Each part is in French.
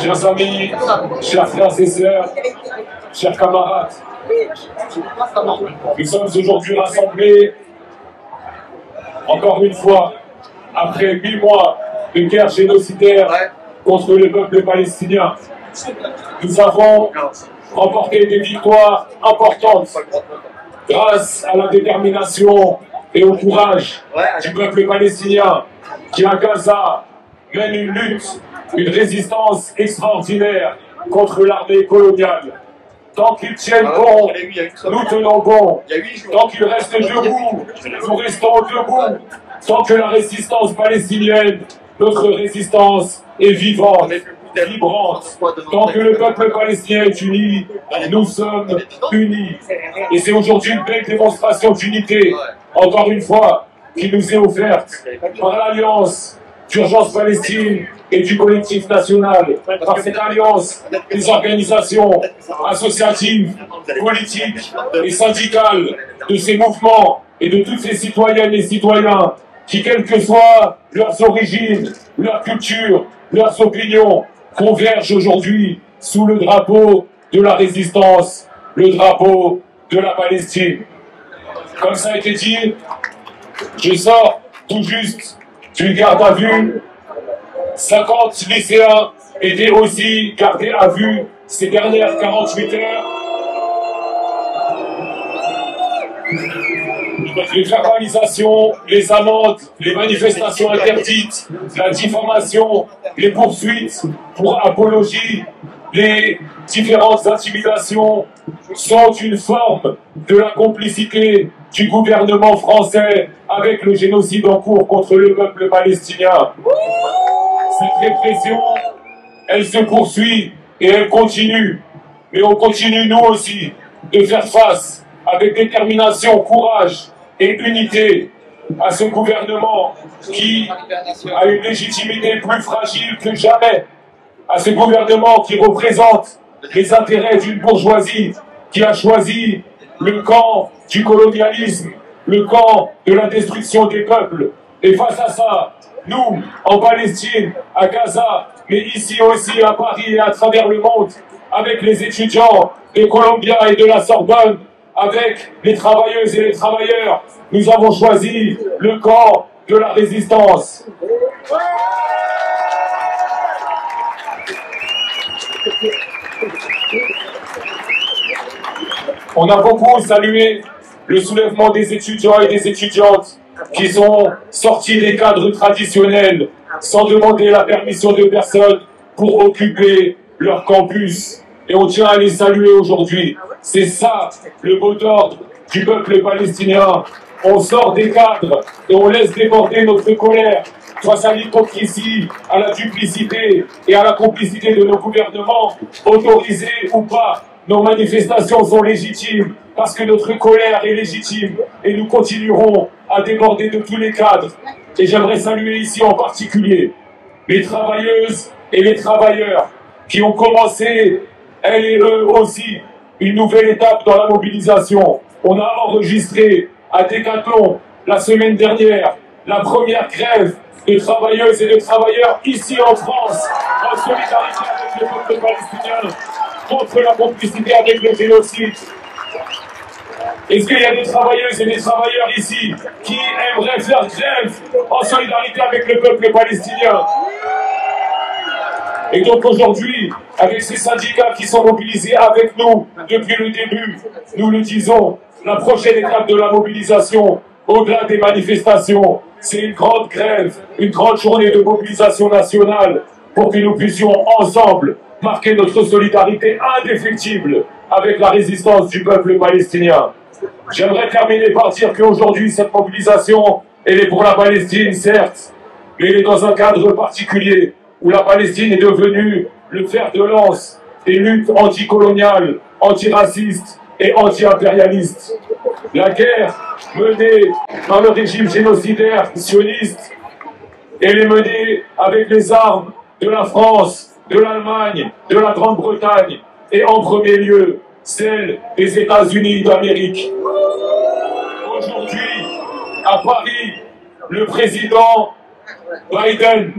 Chers amis, chers frères et sœurs, chers camarades, nous sommes aujourd'hui rassemblés, encore une fois, après 8 mois de guerre génocidaire contre le peuple palestinien. Nous avons remporté des victoires importantes grâce à la détermination et au courage du peuple palestinien qui, à Gaza, mène une lutte, une résistance extraordinaire contre l'armée coloniale. Tant qu'ils tiennent bon, nous tenons bon. Tant qu'ils restent debout, nous restons debout. Tant que la résistance palestinienne, notre résistance est vivante, vibrante. Tant que le peuple palestinien est uni, nous sommes unis. Et c'est aujourd'hui une belle démonstration d'unité, encore une fois, qui nous est offerte par l'Alliance d'Urgence Palestine et du collectif national, par cette alliance des organisations associatives, politiques et syndicales, de ces mouvements et de toutes ces citoyennes et citoyens qui, quelles que soient leurs origines, leur culture, leurs opinions, convergent aujourd'hui sous le drapeau de la résistance, le drapeau de la Palestine. Comme ça a été dit, je sors tout juste d'une garde à vue. 50 lycéens étaient aussi gardés à vue ces dernières 48 heures. Les verbalisations, les amendes, les manifestations interdites, la diffamation, les poursuites pour apologie, les différentes intimidations sont une forme de la complicité du gouvernement français avec le génocide en cours contre le peuple palestinien. Cette répression, elle se poursuit et elle continue. Mais on continue, nous aussi, de faire face avec détermination, courage et unité à ce gouvernement qui a une légitimité plus fragile que jamais, à ce gouvernement qui représente les intérêts d'une bourgeoisie qui a choisi le camp du colonialisme, le camp de la destruction des peuples. Et face à ça, nous, en Palestine, à Gaza, mais ici aussi à Paris et à travers le monde, avec les étudiants de Columbia et de la Sorbonne, avec les travailleuses et les travailleurs, nous avons choisi le camp de la résistance. On a beaucoup salué le soulèvement des étudiants et des étudiantes qui sont sortis des cadres traditionnels sans demander la permission de personne pour occuper leur campus. Et on tient à les saluer aujourd'hui. C'est ça le mot d'ordre du peuple palestinien. On sort des cadres et on laisse déborder notre colère face à l'hypocrisie, à la duplicité et à la complicité de nos gouvernements, autorisés ou pas. Nos manifestations sont légitimes parce que notre colère est légitime et nous continuerons à déborder de tous les cadres. Et j'aimerais saluer ici en particulier les travailleuses et les travailleurs qui ont commencé, elles et eux aussi, une nouvelle étape dans la mobilisation. On a enregistré à Décathlon la semaine dernière la première grève de travailleuses et de travailleurs ici en France, en solidarité avec le peuple palestinien, contre la complicité avec le génocide. Est-ce qu'il y a des travailleuses et des travailleurs ici qui aimeraient faire grève en solidarité avec le peuple palestinien? Et donc aujourd'hui, avec ces syndicats qui sont mobilisés avec nous depuis le début, nous le disons, la prochaine étape de la mobilisation, au-delà des manifestations, c'est une grande grève, une grande journée de mobilisation nationale pour que nous puissions ensemble marquer notre solidarité indéfectible avec la résistance du peuple palestinien. J'aimerais terminer par dire qu'aujourd'hui, cette mobilisation, elle est pour la Palestine, certes, mais elle est dans un cadre particulier où la Palestine est devenue le fer de lance des luttes anticoloniales, antiracistes et anti-impérialistes. La guerre menée par le régime génocidaire sioniste, elle est menée avec les armes de la France, de l'Allemagne, de la Grande-Bretagne et en premier lieu celle des États-Unis d'Amérique. Aujourd'hui, à Paris, le président Biden,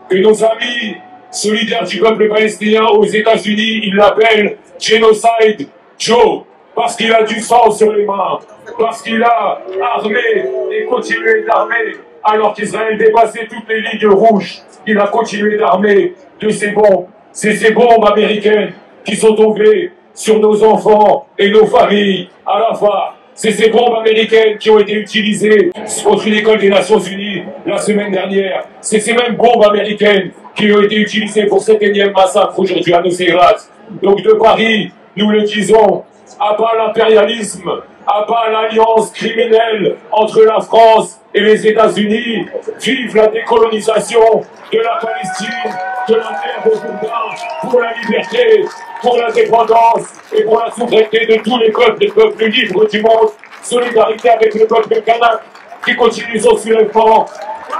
que nos amis solidaire du peuple palestinien aux États-Unis, ils l'appellent Genocide Joe, parce qu'il a du sang sur les mains, parce qu'il a armé et continué d'armer, alors qu'Israël dépassait toutes les lignes rouges. Il a continué d'armer de ces bombes. C'est ces bombes américaines qui sont tombées sur nos enfants et nos familles à Rafah. C'est ces bombes américaines qui ont été utilisées contre une école des Nations Unies la semaine dernière. C'est ces mêmes bombes américaines qui ont été utilisées pour cet énième massacre aujourd'hui à Nuseirat. Donc de Paris, nous le disons, à bas l'impérialisme, à bas l'alliance criminelle entre la France et les États-Unis. Vive la décolonisation de la Palestine, de la terre de Jourdain, pour la liberté, pour l'indépendance et pour la souveraineté de tous les peuples libres du monde. Solidarité avec le peuple kanak qui continue son soulèvement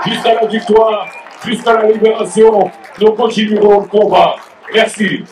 jusqu'à la victoire, jusqu'à la libération. Nous continuerons le combat. Merci.